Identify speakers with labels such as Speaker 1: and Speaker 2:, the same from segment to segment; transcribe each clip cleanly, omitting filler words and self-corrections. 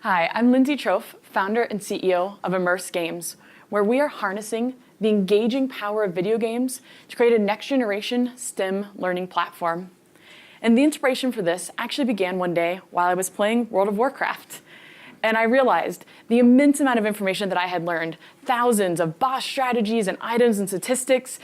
Speaker 1: Hi, I'm Lindsay Trofe, founder and CEO of Immersed Games, where we are harnessing the engaging power of video games to create a next-generation STEM learning platform. And the inspiration for this actually began one day while I was playing World of Warcraft. And I realized the immense amount of information that I had learned, thousands of boss strategies and items and statistics.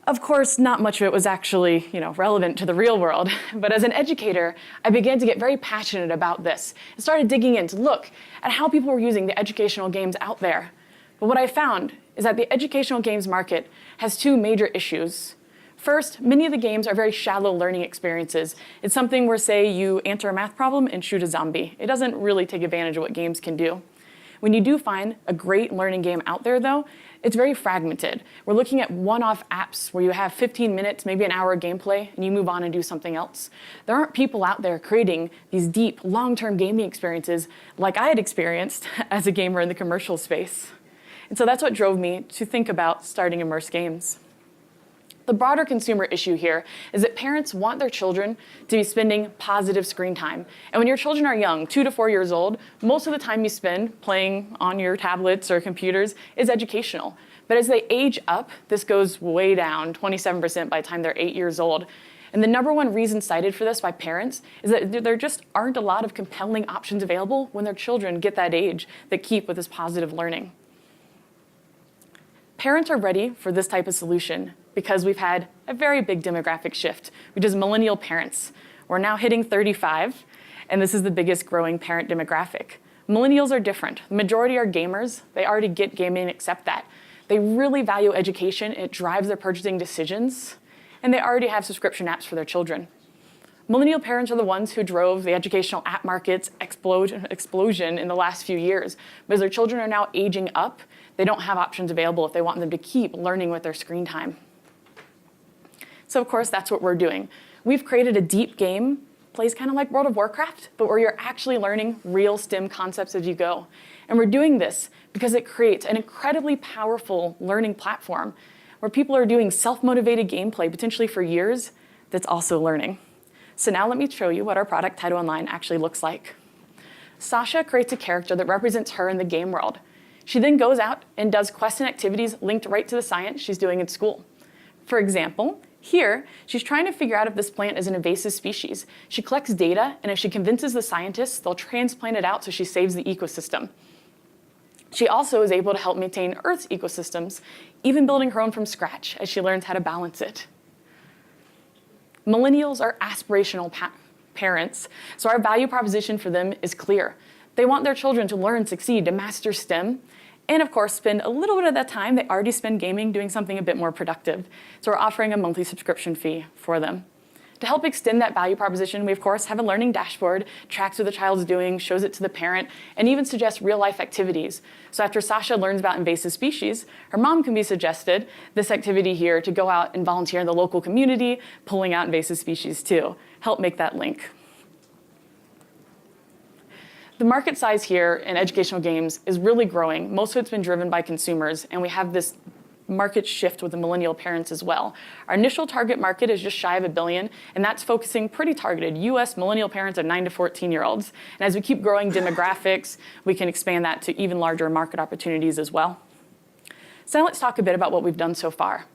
Speaker 1: Of course, not much of it was actually, relevant to the real world. But as an educator, I began to get very passionate about this and started digging in to look at how people were using the educational games out there. But what I found is that the educational games market has two major issues. First, many of the games are very shallow learning experiences. It's something where, say, you answer a math problem and shoot a zombie. It doesn't really take advantage of what games can do. When you do find a great learning game out there, though, it's very fragmented. We're looking at one-off apps where you have 15 minutes, maybe an hour of gameplay, and you move on and do something else. There aren't people out there creating these deep, long-term gaming experiences like I had experienced as a gamer in the commercial space. And so that's what drove me to think about starting Immersed Games. The broader consumer issue here is that parents want their children to be spending positive screen time. And when your children are young, 2 to 4 years old, most of the time you spend playing on your tablets or computers is educational. But as they age up, this goes way down, 27% by the time they're 8 years old. And the number one reason cited for this by parents is that there just aren't a lot of compelling options available when their children get that age that keep with this positive learning. Parents are ready for this type of solution because we've had a very big demographic shift, which is Millennial Parents. We're now hitting 35, and this is the biggest growing parent demographic. Millennials are different. The majority are gamers. They already get gaming and accept that. They really value education. It drives their purchasing decisions, and they already have subscription apps for their children. Millennial parents are the ones who drove the educational app market's explosion in the last few years. Because their children are now aging up, they don't have options available if they want them to keep learning with their screen time. So of course, that's what we're doing. We've created a deep game, plays kind of like World of Warcraft, but where you're actually learning real STEM concepts as you go. And we're doing this because it creates an incredibly powerful learning platform where people are doing self-motivated gameplay, potentially for years, that's also learning. So now let me show you what our product, Tyto Online, actually looks like. Sasha creates a character that represents her in the game world. She then goes out and does quests and activities linked right to the science she's doing in school. For example, here, she's trying to figure out if this plant is an invasive species. She collects data, and if she convinces the scientists, they'll transplant it out so she saves the ecosystem. She also is able to help maintain Earth's ecosystems, even building her own from scratch as she learns how to balance it. Millennials are aspirational parents, so our value proposition for them is clear. They want their children to learn, succeed, to master STEM, and of course, spend a little bit of that time they already spend gaming doing something a bit more productive. So we're offering a monthly subscription fee for them. To help extend that value proposition, we of course have a learning dashboard, tracks what the child's doing, shows it to the parent, and even suggests real-life activities. So after Sasha learns about invasive species, her mom can be suggested this activity here to go out and volunteer in the local community, pulling out invasive species too. Help make that link. The market size here in educational games is really growing. Most of it's been driven by consumers, and we have this market shift with the millennial parents as well. Our initial target market is just shy of $1 billion, and that's focusing pretty targeted. US millennial parents are 9 to 14-year-olds. And as we keep growing demographics, we can expand that to even larger market opportunities as well. So now let's talk a bit about what we've done so far.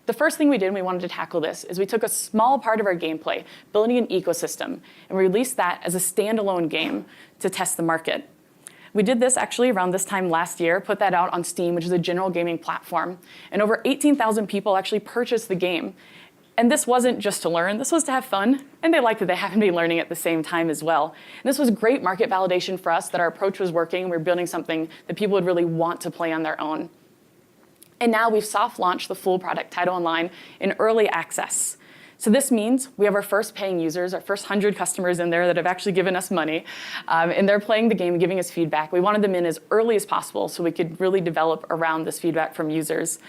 Speaker 1: The first thing we did when we wanted to tackle this is we took a small part of our gameplay, building an ecosystem, and we released that as a standalone game to test the market. We did this actually around this time last year, put that out on Steam, which is a general gaming platform, and over 18,000 people actually purchased the game. And this wasn't just to learn, this was to have fun, and they liked that they happened to be learning at the same time as well. And this was great market validation for us that our approach was working, we were building something that people would really want to play on their own. And now we've soft launched the full product, Tyto Online, in early access. So this means we have our first paying users, our first 100 customers in there that have actually given us money, and they're playing the game and giving us feedback. We wanted them in as early as possible so we could really develop around this feedback from users.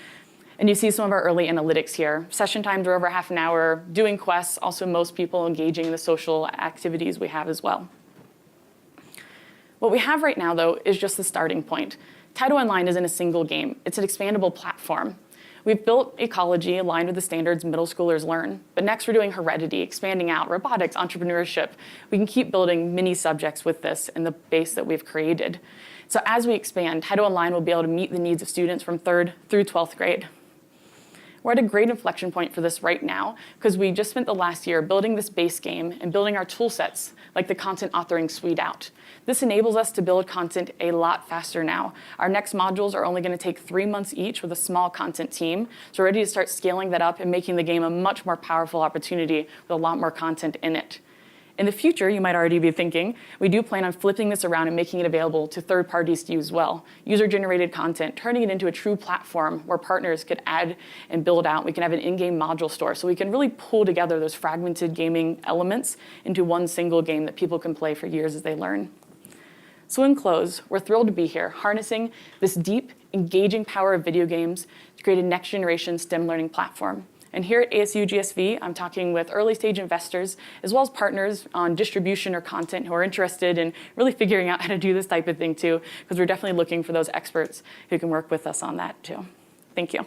Speaker 1: And you see some of our early analytics here. Session times are over half an hour, doing quests, also most people engaging in the social activities we have as well. What we have right now, though, is just the starting point. Tyto Online isn't a single game. It's an expandable platform. We've built ecology aligned with the standards middle schoolers learn. But next we're doing heredity, expanding out, robotics, entrepreneurship. We can keep building mini subjects with this in the base that we've created. So as we expand, Tyto Online will be able to meet the needs of students from 3rd through 12th grade. We're at a great inflection point for this right now because we just spent the last year building this base game and building our tool sets like the content authoring suite out. This enables us to build content a lot faster now. Our next modules are only going to take 3 months each with a small content team. So we're ready to start scaling that up and making the game a much more powerful opportunity with a lot more content in it. In the future, you might already be thinking, we do plan on flipping this around and making it available to third parties to use as well. User-generated content, turning it into a true platform where partners could add and build out. We can have an in-game module store, so we can really pull together those fragmented gaming elements into one single game that people can play for years as they learn. So in close, we're thrilled to be here, harnessing this deep, engaging power of video games to create a next-generation STEM learning platform. And here at ASU GSV, I'm talking with early stage investors as well as partners on distribution or content who are interested in really figuring out how to do this type of thing too, because we're definitely looking for those experts who can work with us on that too. Thank you.